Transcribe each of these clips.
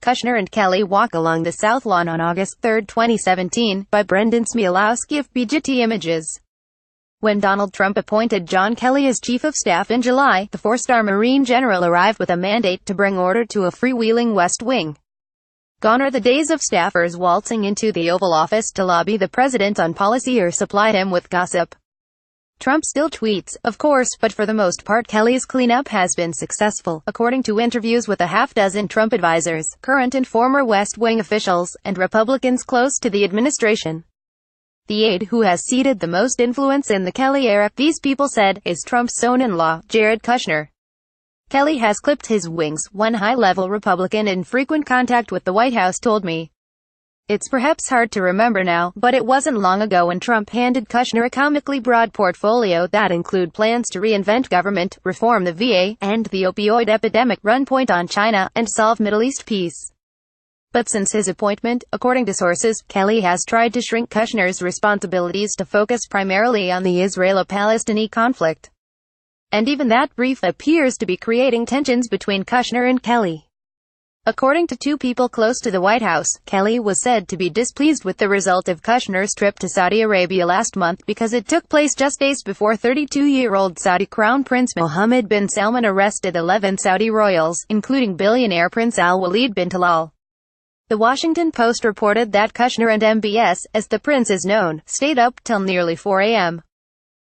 Kushner and Kelly walk along the South Lawn on August 3, 2017, by Brendan SmialowskiAFPGetty Images. When Donald Trump appointed John Kelly as Chief of Staff in July, the four-star Marine general arrived with a mandate to bring order to a freewheeling West Wing. Gone are the days of staffers waltzing into the Oval Office to lobby the president on policy or supply him with gossip. Trump still tweets, of course, but for the most part Kelly's cleanup has been successful, according to interviews with a half-dozen Trump advisors, current and former West Wing officials, and Republicans close to the administration. The aide who has ceded the most influence in the Kelly era, these people said, is Trump's son-in-law, Jared Kushner. Kelly has clipped his wings, one high-level Republican in frequent contact with the White House told me. It's perhaps hard to remember now, but it wasn't long ago when Trump handed Kushner a comically broad portfolio that include plans to reinvent government, reform the VA, end the opioid epidemic, run point on China, and solve Middle East peace. But since his appointment, according to sources, Kelly has tried to shrink Kushner's responsibilities to focus primarily on the Israeli-Palestinian conflict. And even that brief appears to be creating tensions between Kushner and Kelly. According to two people close to the White House, Kelly was said to be displeased with the result of Kushner's trip to Saudi Arabia last month because it took place just days before 32-year-old Saudi Crown Prince Mohammed bin Salman arrested 11 Saudi royals, including billionaire Prince Al-Walid bin Talal. The Washington Post reported that Kushner and MBS, as the prince is known, stayed up till nearly 4 a.m.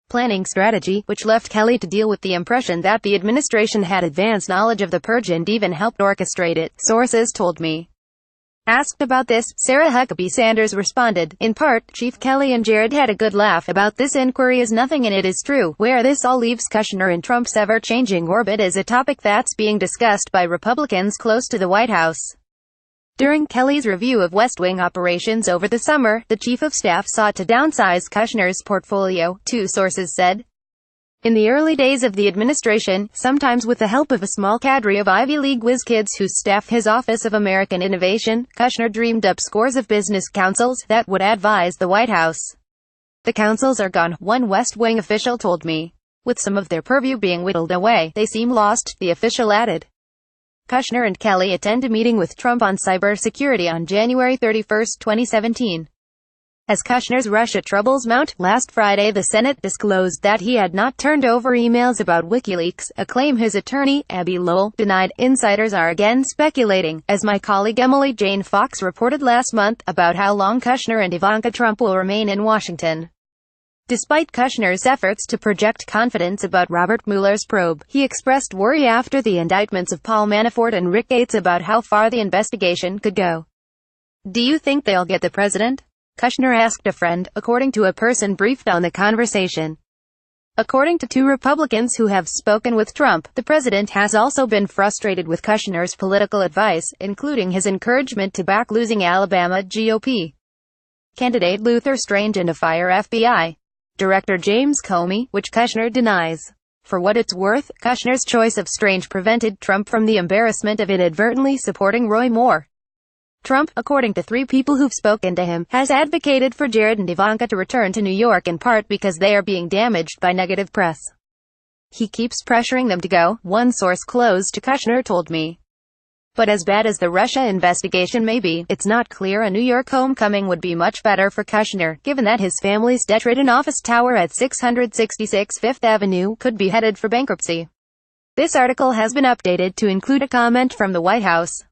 planning strategy, which left Kelly to deal with the impression that the administration had advanced knowledge of the purge and even helped orchestrate it, sources told me. Asked about this, Sarah Huckabee Sanders responded, in part, Chief Kelly and Jared had a good laugh about this inquiry is nothing and it is true. Where this all leaves Kushner in Trump's ever-changing orbit is a topic that's being discussed by Republicans close to the White House. During Kelly's review of West Wing operations over the summer, the Chief of Staff sought to downsize Kushner's portfolio, two sources said. In the early days of the administration, sometimes with the help of a small cadre of Ivy League whiz kids who staff his Office of American Innovation, Kushner dreamed up scores of business councils that would advise the White House. The councils are gone, one West Wing official told me. With some of their purview being whittled away, they seem lost, the official added. Kushner and Kelly attend a meeting with Trump on cybersecurity on January 31, 2017. As Kushner's Russia troubles mount, last Friday the Senate disclosed that he had not turned over emails about WikiLeaks, a claim his attorney, Abby Lowell, denied. Insiders are again speculating, as my colleague Emily Jane Fox reported last month, about how long Kushner and Ivanka Trump will remain in Washington. Despite Kushner's efforts to project confidence about Robert Mueller's probe, he expressed worry after the indictments of Paul Manafort and Rick Gates about how far the investigation could go. Do you think they'll get the president? Kushner asked a friend, according to a person briefed on the conversation. According to two Republicans who have spoken with Trump, the president has also been frustrated with Kushner's political advice, including his encouragement to back losing Alabama GOP candidate Luther Strange and to fire FBI Director James Comey, which Kushner denies. For what it's worth, Kushner's choice of Strange prevented Trump from the embarrassment of inadvertently supporting Roy Moore. Trump, according to three people who've spoken to him, has advocated for Jared and Ivanka to return to New York in part because they are being damaged by negative press. He keeps pressuring them to go, one source close to Kushner told me. But as bad as the Russia investigation may be, it's not clear a New York homecoming would be much better for Kushner, given that his family's debt-ridden office tower at 666 Fifth Avenue could be headed for bankruptcy. This article has been updated to include a comment from the White House.